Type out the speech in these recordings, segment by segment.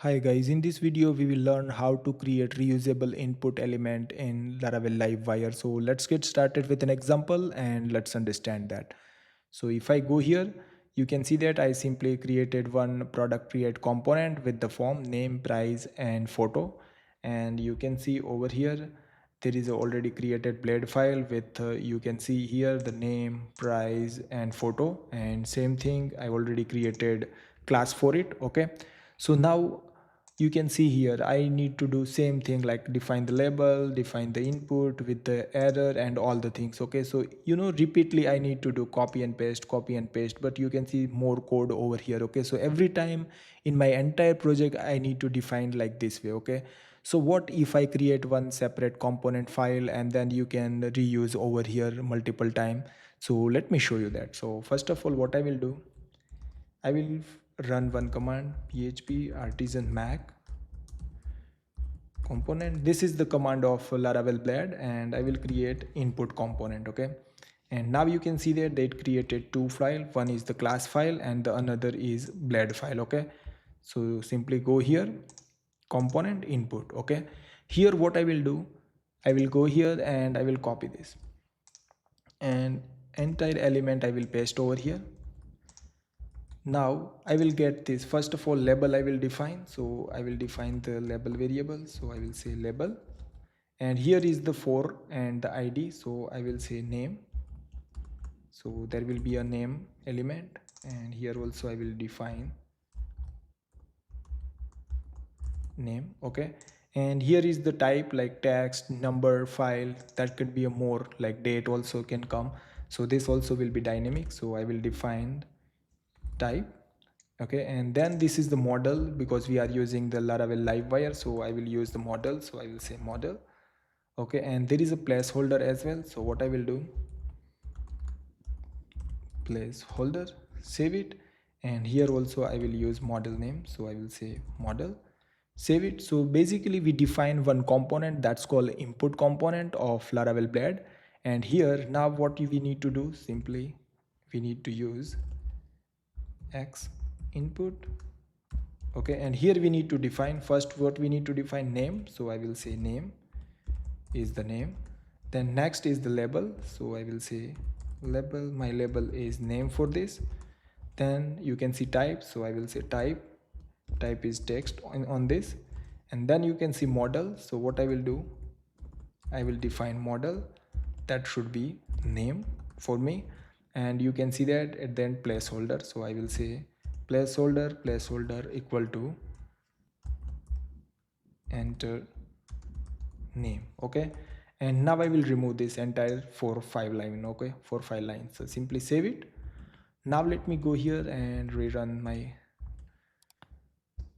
Hi guys, in this video we will learn how to create reusable input element in Laravel Livewire. So let's get started with an example and let's understand that. So if I go here, you can see that I simply created one product create component with the form name, price and photo. And you can see over here there is a already created blade file with you can see here the name, price and photo, and same thing I already created class for it. Okay, so now you can see here I need to do same thing like define the label, define the input with the error and all the things. Okay, so repeatedly I need to do copy and paste, but you can see more code over here. Okay, so every time in my entire project I need to define like this way. Okay, so what if I create one separate component file and then you can reuse over here multiple time? So let me show you that. So first of all, what I will do, I will run one command php artisan mac component. This is the command of Laravel blade and I will create input component. Okay, and now you can see that they created two file. One is the class file and the another is blade file. Okay, so simply go here, component input. Okay, here what I will do, I will go here and I will copy this and entire element I will paste over here. Now I will get this. First of all, label I will define. So I will define the label variable. So I will say label, and here is the for and the id. So I will say name. So there will be a name element, and here also I will define name. Okay, and here is the type like text, number, file. That could be a more like date also can come. So this also will be dynamic. So I will define type. Okay, and then this is the model because we are using the Laravel Livewire, so I will use the model. So I will say model. Okay, and there is a placeholder as well. So what I will do, placeholder, save it, and here also I will use model name. So I will say model, save it. So basically we define one component that's called input component of Laravel blade, and here now what we need to do, simply we need to use x input. Okay, and here we need to define first what we need to define name. So I will say name is the name. Then next is the label. So I will say label, my label is name for this. Then you can see type. So I will say type is text on this. And then you can see model. So what I will do, I will define model, that should be name for me. And you can see that at the end placeholder. So I will say placeholder equal to enter name. Okay, and now I will remove this entire 4 5 line. Okay, 4 5 lines. So simply save it. Now let me go here and rerun my.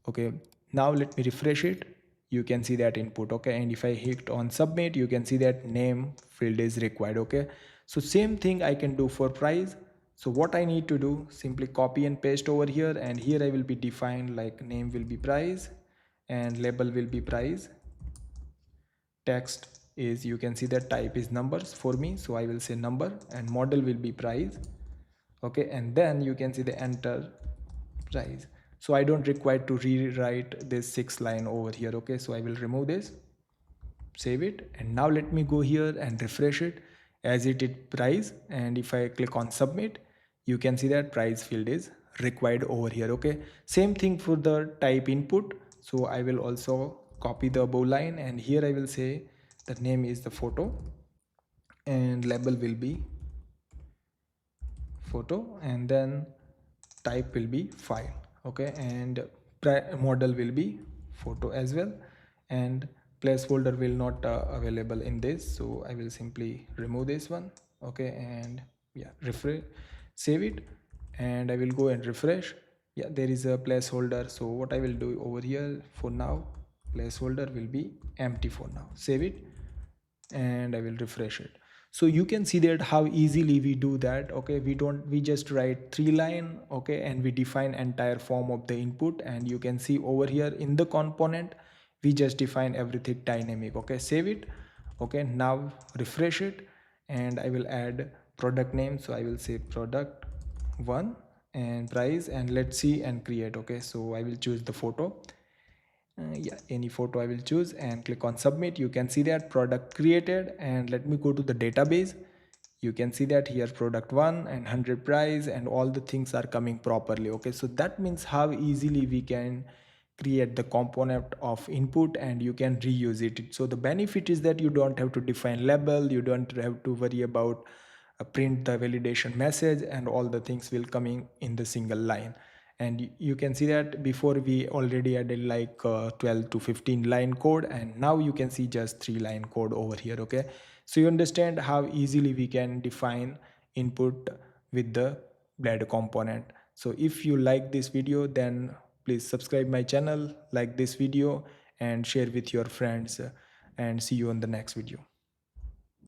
Okay, now let me refresh it. You can see that input. Okay, and if I hit on submit, you can see that name field is required. Okay, so same thing I can do for price. So what I need to do, simply copy and paste over here, and here I will be defined like name will be price and label will be price. Text is, you can see that type is numbers for me, so I will say number, and model will be price. Okay, and then you can see the enter price. So I don't require to rewrite this 6 line over here. Okay, so I will remove this, save it, and now let me go here and refresh it as it is price. And if I click on submit, you can see that price field is required over here. Okay, same thing for the type input. So I will also copy the above line, and here I will say the name is the photo and label will be photo, and then type will be file. Okay, and model will be photo as well, and placeholder will not available in this, so I will simply remove this one. Okay, and yeah, refresh, save it, and I will go and refresh. Yeah, there is a placeholder. So what I will do over here, for now placeholder will be empty for now. Save it, and I will refresh it. So you can see that how easily we do that. Okay, we just write 3 line. Okay, and we define entire form of the input, and you can see over here in the component we just define everything dynamic. Okay, save it. Okay, now refresh it, and I will add product name. So I will say product 1 and price, and let's see and create. Okay, so I will choose the photo, Yeah, any photo I will choose and click on submit. You can see that product created, and let me go to the database. You can see that here product 1 and 100 price and all the things are coming properly. Okay, so that means how easily we can create the component of input and you can reuse it. So the benefit is that you don't have to define label, you don't have to worry about print the validation message, and all the things will coming in the single line. And you can see that before we already added like 12 to 15 line code, and now you can see just 3 line code over here. Okay, so you understand how easily we can define input with the blade component. So if you like this video, then please subscribe my channel, like this video, and share with your friends, and see you on the next video.